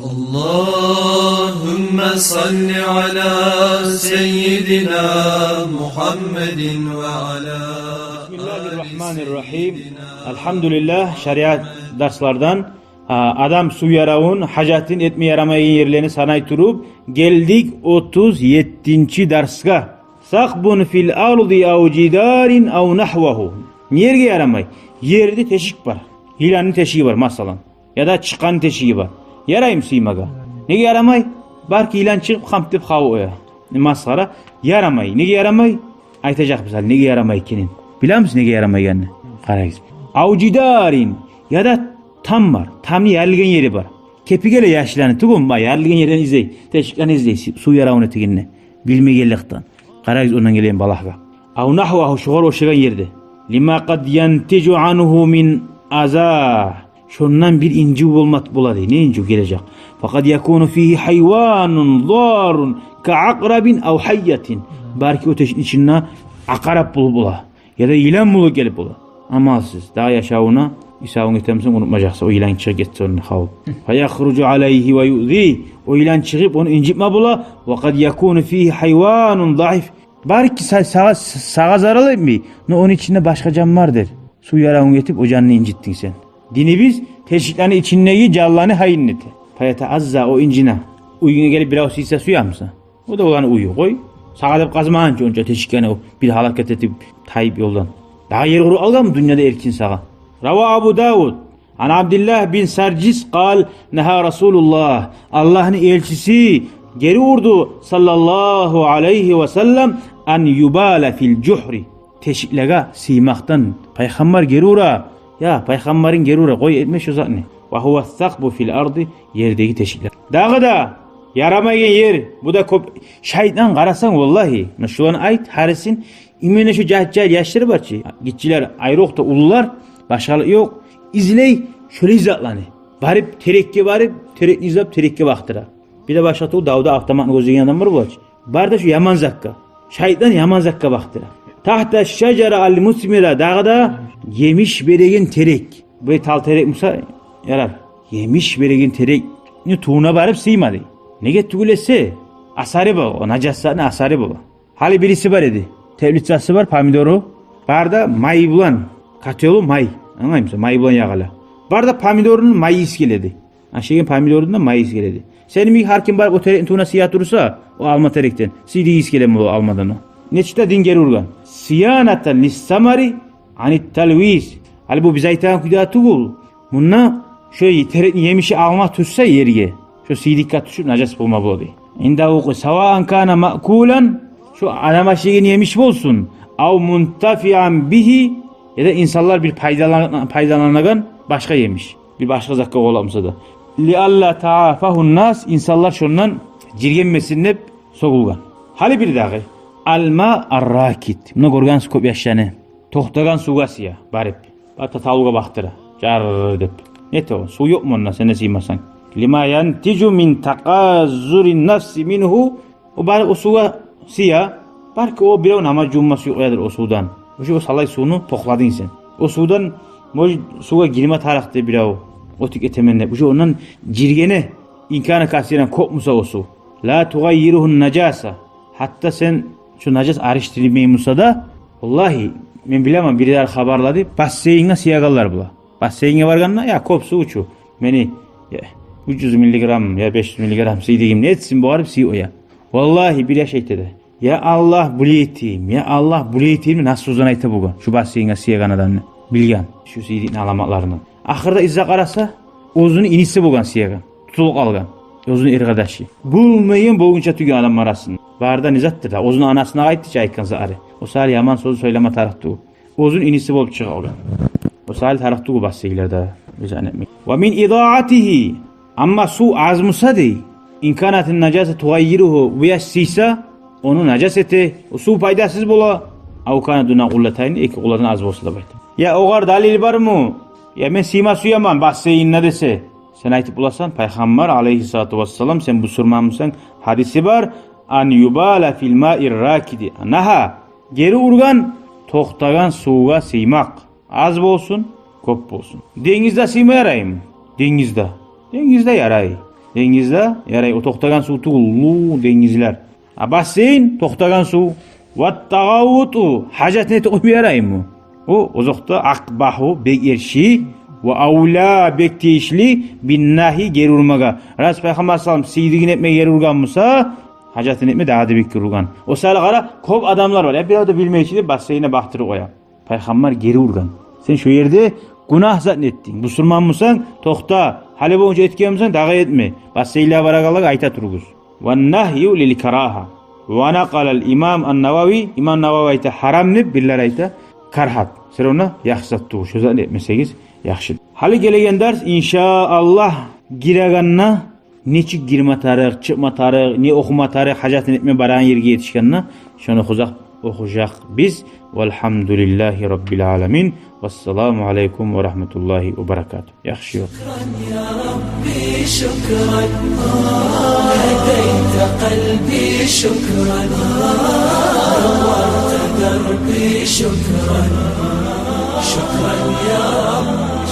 Allahümme salli ala seyyidina Muhammedin ve ala Bismillahirrahmanirrahim. Elhamdülillah şeriat derslerden adam su yaravun hacatin etme yaramayan yerlerini sanay turup geldik 37. derske. Sakbun fil ardi av cidarin av nahvahu. Nereye yaramay? Yerde teşik var. Hilanın teşiği var masalan. Ya da çıkan teşiği var. Yarayım sıymaga. Nege yaramay? Barki ilan çıkıp kamptip kavuya. Masara yaramay. Nege yaramay? Aytacak misal nege yaramay kinin. Biliyor musun nege yaramay yani? Karayız. Avcidarin ya da tam var. Tam yerligen yeri var. Kepigele yaşlanı tugum ba yerligen yerden izley. Teşikten izley. Su yaravun eteginne. Bilme gellikten. Karayız ondan geleyin balahga. Av nahvahu şuğal oşagan yerde. Lima kad yanticu anhu min azah. Şundan bir inci olmat buladı. Ne inci gelecek? Fakat yakunu fihi hayvanun zarun ka'akrabin aw hayyatin. Belki ateşin içinde akarap bula. Ya da ilan bulu gelip bula. Amalsız. Daha yaşavuna İsa'nın etemsin unutmayacaksa o ilan çıkıp geçse onun havlu. Fayahrucu aleyhi ve yu'zi. O ilan çıkıp onu incitme bula. Fakat yakunu fihi hayvanun zayıf. Belki sağa zaralı mı? Onun içinde başka can vardır. Su yaravun getip o canını incittin sen. Dini biz teşviklerini içindeki callanı hayinneti. Fayata azza o incina. Uygun gelip biraz siyse suya mısın? O da olanı uyu koy. Sağlayıp kazmayınca onca teşviklerini o bir halaket edip Tayyip yoldan. Daha yer kuru alga mı dünyada erkin sağa? Rava Abu Davud. An Abdullah bin Sarcis kal neha Resulullah. Allah'ın elçisi geri vurdu sallallahu aleyhi ve sellem an yubala fil cuhri. Teşviklega simaktan peygamber geri vura. Ya peygamberin gerura koy etmiş o zaten. Ve huve thakbu fil ardi yerdeki teşikler. Dağı da yaramayan yer. Bu da şeytan karasan vallahi. Şu an ait harisin. İmene şu cahil yaşları var ki. Gitçiler ayrık da ulular. Başkalı yok. İzley şöyle izatlanı. Varıp terekke varıp terekke izlap terekke baktıra. Bir de başka o Davud'a avtamaklı gözüken adam var bu aç. Var da şu yaman zakka. Şeytan yaman zakka baktıra. Tahta şecere al musmira dağda yemiş beregen terek. Böyle tal terek musa yarar. Yemiş beregen terek ne tuğuna varıp sıymadı. Ne getti gülese? Asari bu. O nacassane asari bu. Hali birisi var idi. Tevlitsası var pamidoru. Barda may bulan. Katıyolu may. Anlayayım mısın? May bulan yağala. Barda pomidorunun mayı iskeledi. Aşağıya pomidorundan mayı iskeledi. Senin bir harkin var o terekin tuğuna siyah durursa o alma terekten. Sidi iskelemi o almadan o. Neçte din geri urgan. Siyanatan lissamari anit talviz. Hali bu bizaytan kudatu bul. Bununla şöyle terekin yemişi alma tutsa yerge. Şu sidikkat tuşup najas bulma buladı. İnda oku savaan kana ma'kulan. Şu adama şeyini yemiş olsun. Av muntafian bihi. Ya da insanlar bir paydalanagan başka yemiş. Bir başka zakka olamsa da. Li alla ta'afahun nas. İnsanlar şundan cirgenmesin hep sokulgan. Hali bir dağı. Alma arrakit. Buna gorgan su kop yaşanı. Tohtagan sugasiya barip. Bata tavuğa baktıra. Car dep. Ne to? Su yok mu onunla sen ne sıymasan? Lima yanticu min taqazzurin nafsi minhu. O bari o suga siya. Barki o bir ama cumması yok yadır o sudan. O salay suyunu tokladın sen. O sudan suga girme taraktı bir o tük etemenne. Bu ondan cirgene inkana kasiren kopmusa o su. La tugayyiruhun nacasa. Hatta sen şu najas araştırmayı Musa da vallahi ben bilemem biriler haberladı. Basseyinga siyagallar bula. Basseyinga varganla ya kop su uçu. Beni 300 miligram ya 500 miligram sıydıgim ne etsin bu arif siy o ya. Vallahi bir şey dedi. Ya Allah buliyetiyim ya Allah buliyetiyim nasıl uzun ayta buga. Şu basseyinga siyagan adamını bilgen. Şu sıydıgin alamatlarını. Ahırda izza karasa uzun inisi bugan siyagan. Tutuluk algan. Ozun arkadaşı. Bulmayın boğunca tügün adam arasında. Barda nizattır da. Ozun anasına aitti çaykan zarı. O sari yaman sözü söyleme taraktı. Ozun inisi bolup çığa olan. O sari taraktı bassıyla ve min idaatihi. Amma su azmusa dey. İnkanatin nacası tugayyiruhu ve yassisa. Onun nacaseti. O su faydasız bola. Avkana duna kullatayın. Eki kullatın az bolsa da baydı. Ya o kadar dalil var mı? Ya ben sima su yaman basseyin ne dese. Sen aytıp bulasan Peygamber aleyhissalatu vesselam sen bu sormamışsan hadisi var. An yubala fil ma'ir rakidi. Naha geri urgan tohtagan suğa sıymak. Az bolsun, kop bolsun. Denizde sıyma yarayım. Denizde yarayı. Dengizde yaray o toxtagan suv tugul dengizler. Basseyn toxtagan suv. Vattagawutu hajatini etip yaraymı? O ozokta akbahu bek erşi ve avla bek teyişli bin nahi geri urmaga. Ras Peygamber sallam siydigin etme geri urgan mısa hacatini etme daha da bek urgan. O sala qara kop adamlar var. Bir de bilmeyçi basseyne baktırı koya. Peygamber geri urgan. Sen şu yerde günah zannettin. Musulman mısan? Toxta. Hali boyunca etken mısan? Dağa etme. Basseyla baragalık ayta turguz. Ve nahyu lil karaha. Ve naqalal imam an-Navawi. İmam Navawi ayta haram neb billar ayta karhat. Sen ona yaxsattu. Şu zannetmesegiz yaxşı. Hali gelegen ders inşaallah giraganna neçik girme tarih, çıkma tarih, ne okuma tarih, hacatını etme baran yerge yetişkenna şunu okuyacak biz. Velhamdülillahi Rabbil alemin. Vesselamu aleykum ve rahmetullahi ve berekatuhu. Yaxşı yok. يا ربي شكرا هديت قلبي شكرا نورت دربي شكرا شكرا يا رب